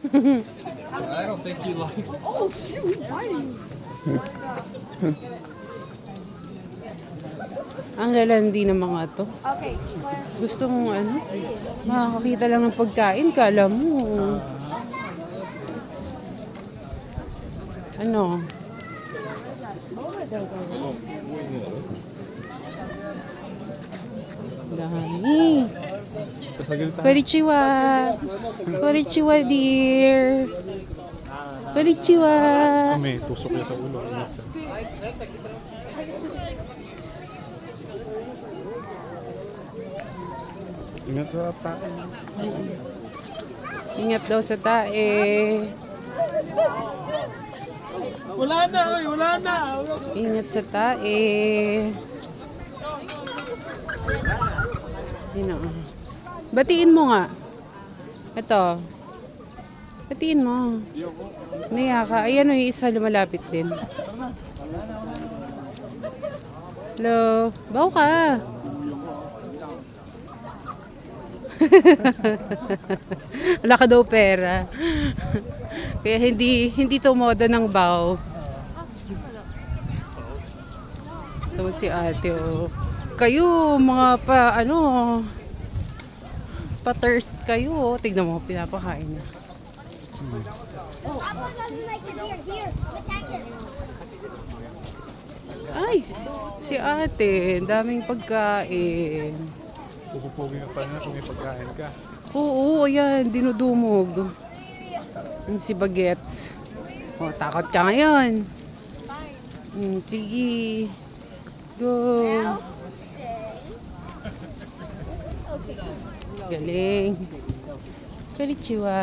I don't think you like. Ang lalandi ng mga to. Gusto mong ano? Makakakita lang ng pagkain, kala mo. Ano? Dami. Konnichiwa. Konnichiwa, dear. Konnichiwa. May tusok niya sa ulo. Ingat sa tae. Ingat daw sa tae. Wala na, wala na. Ingat sa tae. Yun o. Batiin mo nga. Ito. Batiin mo. Naya ka. Ayan o, yung isa lumalapit din. Hello. Baw ka. Wala ka daw pera. Kaya hindi to moda ng baw. Ito si ate oh. Kayo mga pa-thirst kayo. Tignan mo, pinapakain niya. Ay, si ate, daming pagkain. Pupupugi ka pa na kung may pagkain ka. Oo, ayan, dinudumog. Yan si Bagets. Oh, takot ka ngayon. Sige. Go. Galing. Konnichiwa.